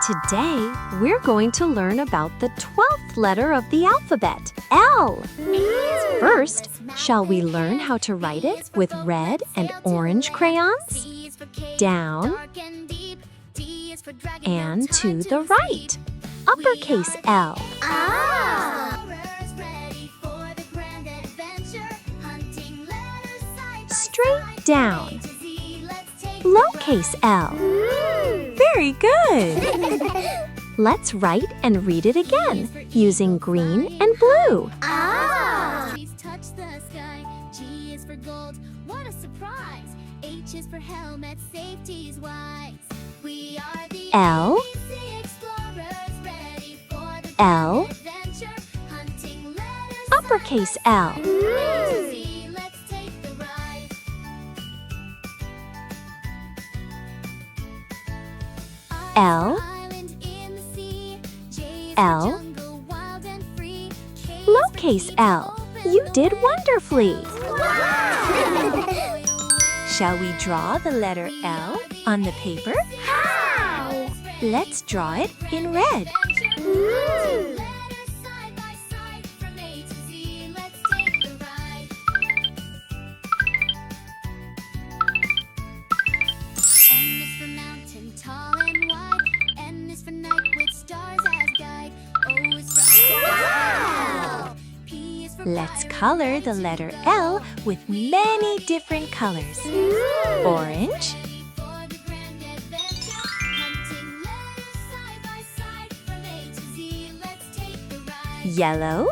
Today, we're going to learn about the 12th letter of the alphabet, L. First, shall we learn how to write it with red and orange crayons? Down and to the right. Uppercase L. Straight down. Lowercase L. Very good. Let's write and read it again using green and blue. Trees touch the sky. G is for gold. What a surprise. H is for helmet. Safety is wise. We are the L. ABC explorers, ready for the L. adventure. Hunting letters. Uppercase L. A to Z, let's take the ride. L. Island in the sea. J is for L. jungle, wild and free. K is for Lowercase L. You did wonderfully. Shall we draw the letter L on the paper? How? Let's draw it in red. Letters side by side from A to Z. Let's take the ride. M is for mountain, tall and wide. N is for night with stars as guide. O is for wow. P is for Let's pirate, color the letter L with many different colors. Orange, for the grand adventure. Hunting letters side by side from A to Z. Let's take the ride. yellow,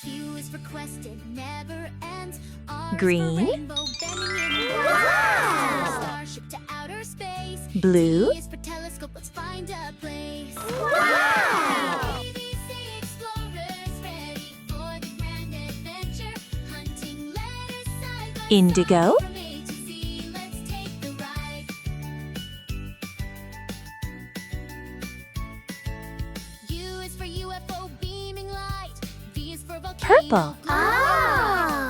Q is for quest, it never ends. R is for Green. rainbow bending in wow. Starship to outer space. blue, T is for telescope, let's find a place. ABC explorers, ready for the grand adventure. Hunting letters side by indigo, side from A to Z. Let's take the ride. U is for UFO beaming light. V is for volcano. Purple.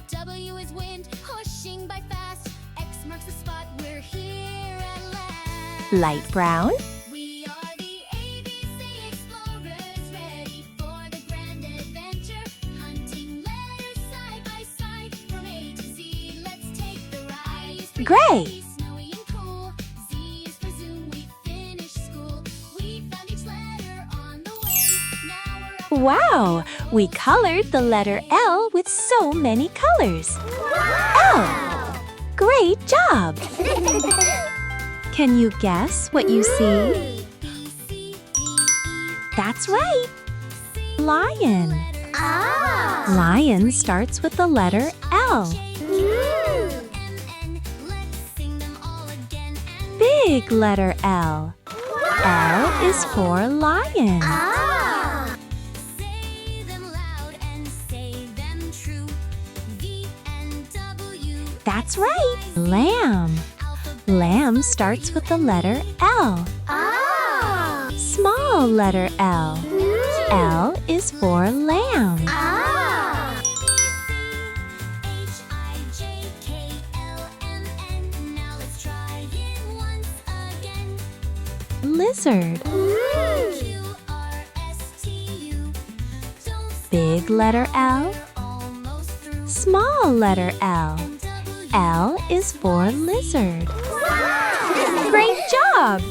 W is wind pushing by fast. X marks the spot. We're here at last. light brown, We are the ABC explorers, ready for the grand adventure. Hunting letters side by side from A to Z. Let's take the ride. A is for Gray. Yankee, snowy and cool. Z is for Zoom. We finished school. We found each letter on the way. Now we're off. Wow, we colored the letter L with so many colors. L. Great job! Can you guess what you see? C, D, E, That's right, lion. letter Lion starts with the letter L. Big letter L. L is for lion. Say them loud and say them true. V and W. That's right, lamb. Lamb starts with the letter L. Small letter L. L is for lamb. H-I-J-K-L-M-N. Now let's try it once again. Lizard. Q-R-S-T-U. Don't Big letter L. almost through. Small letter L. W. L is for lizard. Great job!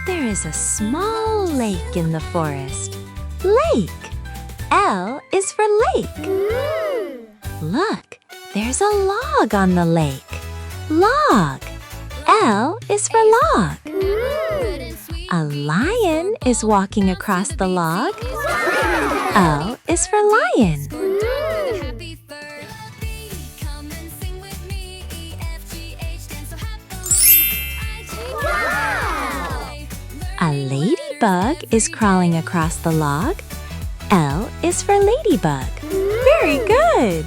There is a small lake in the forest. Lake. L is for lake. Look, there's a log on the lake. Log. L is for log. Good and sweet. A lion is walking across the log. O is for lion. Happy birthday. Come and sing with me. E, F, G, H, dance so happily. I, J, K, L, M, N. A ladybug is crawling across the log. L is for ladybug. Very good!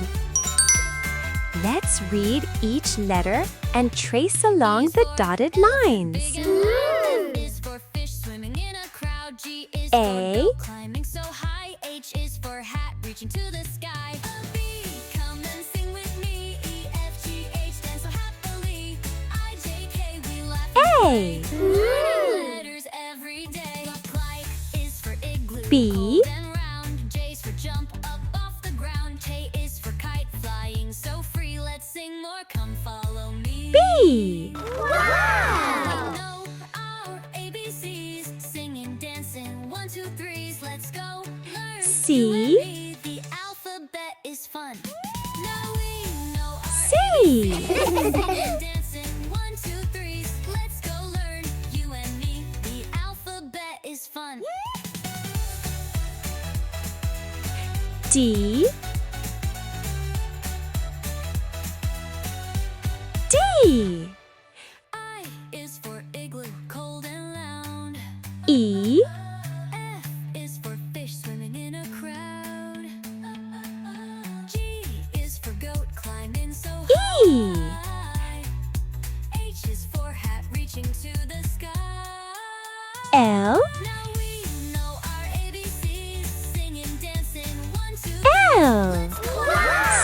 Let's read each letter and trace along the dotted lines. F is for fish swimming in a crowd. G is A. for goat climbing so high. H is for hat reaching to the sky. B, come and sing with me. E, F, G, H, dance so happily. I, J, K, A. Letters every day. Like is for igloo. B. Cold and round. J's for jump up off the ground. K is for kite flying so free. Let's sing more. Come follow me. B. We know our ABCs. Singing, dancing, 1, 2, 3s. Let's go learn. C. You and me. The alphabet is fun. Now we know our C. Singing, dancing, 1, 2, 3s. Let's go learn. You and me. The alphabet is fun. D. D. I is for igloo, cold and loud. E. F is for fish swimming in a crowd. G is for goat climbing so E. high. H is for hat reaching to the sky. L. Now we know our ABCs. Singing, dancing, 1, 2, 3. L. Let's go.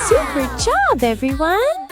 Super job, everyone!